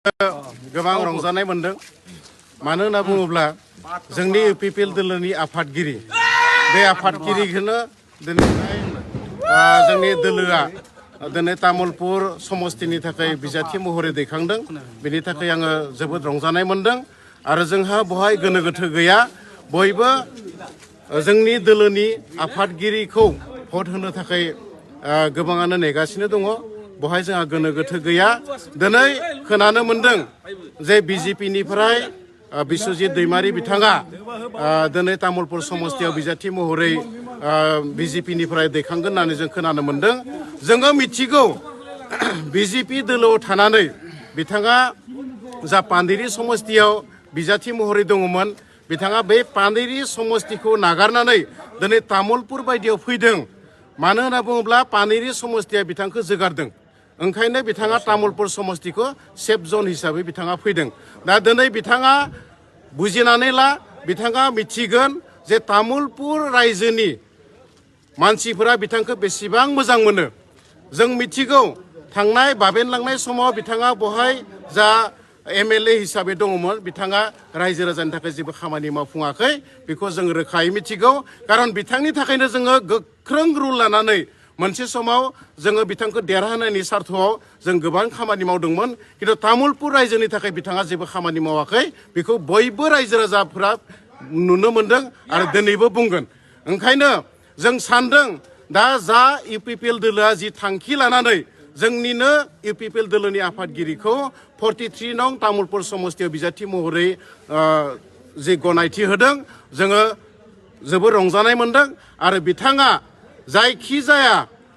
गोबां रंजानाय मोनदों मानो होनना बुङोब्ला जोंनि इउपिपिएल दोलोनि आफादगिरि बे आफादगिरिखौनो दिनैहाय जोंनि दोलोआ दिनै तामुलपुर समस्तिनि थाखाय बिजाथि महरै दैखांदों बेनि थाखाय आङो जोबोद रंजानाय मोनदों आरो जोंहा बहाय गोनो गोथो गैया बयबो जोंनि दोलोनि आफादगिरिखौ भट होनो थाखाय गोबाङानो नेगासिनो दङ बहाय जोंहा गोनो गोथो गैया दिनै खोनानो मोनदों जे बिजेपिनिफ्राय बिश्वजित दैमारी बिथाङा दिनै तामुलपुर समस्तियाव बिजाथि महरै बिजेपिनिफ्राय दैखांगोन होननानै जों खोनानो मोनदों जोङो मिथिगौ बिजेपि दोलोआव थानानै बिथाङा जा पानेरि समस्तियाव बिजाथि महरै दङमोन बिथाङा बे पानेरि समस्तिखौ नागारनानै दिनै तामुलपुर बायदियाव फैदों मानो होनना बुङोब्ला पानेरि समस्तिया बिथांखौ जोगारदों ओंखायनो बिथाङा तामुलपुर समस्तिखौ सेफ जन हिसाबै बिथाङा फैदों दा दिनै बिथाङा बुजिनानै ला बिथाङा मिथिगोन जे तामुलपुर रायजोनि मानसिफोरा बिथांखौ बेसेबां मोजां मोनो जों मिथिगौ थांनाय बाबेनलांनाय समाव बिथाङा बहाय जा एमएलए हिसाबै दङमोन बिथाङा रायजो राजानि थाखाय जेबो खामानि मावफुङाखै बेखौ जों रोखायै मिथिगौ खारन बिथांनि थाखायनो जोङो गोख्रों रुल लानानै मोनसे समाव जोङो बिथांखौ देरहाहोनायनि सार्थआव जों गोबां खामानि मावदोंमोन खिन्थु तामुलपुर रायजोनि थाखाय बिथाङा जेबो खामानि मावाखै बेखौ बयबो रायजो राजाफोरा नुनो मोनदों आरो दिनैबो बुंगोन ओंखायनो जों सानदों दा जा इउपिपिएल दोलोआ जि थांखि लानानै जोंनिनो इउपिपिएल दोलोनि आफादगिरिखौ 43 नं तामुलपुर समस्तियाव बिजाथि महरै जि गनायथि होदों जोङो जोबोर रंजानाय मोनदों आरो बिथाङा जायखिजाया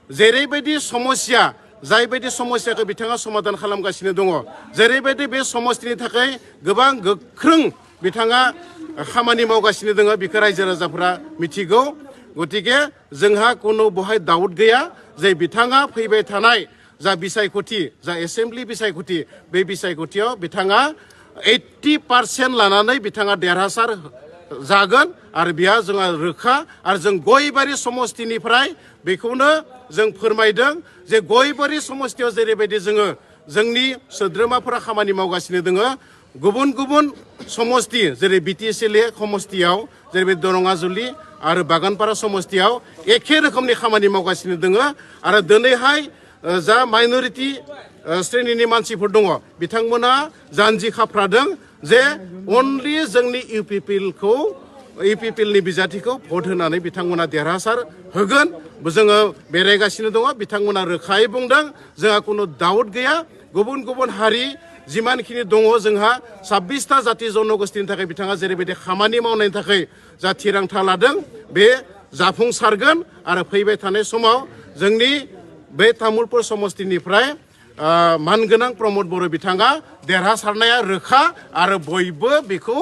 जेरैबायदि समस्या जायबायदि समस्याखौ बिथाङा समाधान खालामगासिनो दङ जेरैबायदि बे समस्तिनि थाखाय गोबां गोख्रों बिथाङा खामानि मावगासिनो दङ बेखौ रायजो राजाफोरा मिथिगौ गतिके जोंहा कुनु बहाय दाउट गैया जे बिथाङा फैबाय थानाय जा बिसायख'थि जा एसेम्बलि बिसायख'थि बे बिसायख'थियाव बिथाङा 80% लानानै बिथाङा देरहासार जागोन आरो बेहा जोंहा रोखा आरो जों गयबारि समस्तिनिफ्राय बेखौनो जों फोरमायदों जे गयबारि समस्तियाव जेरैबायदि जोङो जोंनि सोद्रोमाफोरा खामानि मावगासिनो दङ गुबुन गुबुन समस्ति जेरै बिटिसिएल समस्तियाव जेरैबायदि दरङाजुलि आरो बागानपारा समस्तियाव एखे रोखोमनि खामानि मावगासिनो दङ आरो दिनैहाय जा माइनरिटि श्रेणिनि मानसिफोर दङ बिथांमोना जानजि खाफ्रादों जे अनलि जोंनि इउपिपिएलनि बिजाथिखौ भट होनानै बिथांमोना देरहासार होगोन जोङो बेरायगासिनो दङ बिथांमोना रोखायै बुंदों जोंहा कुनु दाउट गैया गुबुन गुबुन हारि जिमानखिनि दङ जोंहा 26टा जाति जनगोष्ठीनि थाखाय बिथाङा जेरैबायदि खामानि मावनायनि थाखाय जा थिरांथा लादों बे जाफुंसारगोन आरो फैबाय थानाय समाव जोंनि बे तामुलपुर समस्तिनिफ्राय मानगोनां प्रमद बर' बिथाङा देरहासारनाया रोखा आरो बयबो बेखौ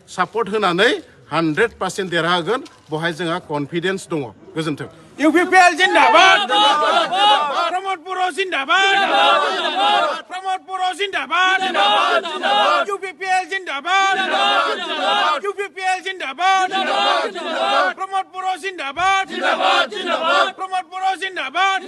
सापर्ट होनानै 100% देरहागोन बहाय जोंहा कनफिडेन्स दङ गोजोन्थों इउपिपिएल जिन्दाबाद प्रमद बर' जिन्दाबाद प्रमद बर' जिन्दाबाद इउपिपिएल जिन्दाबाद इउपिपिएल जिन्दाबाद प्रमद बर' जिन्दाबाद प्रमद बर' जिन्दाबाद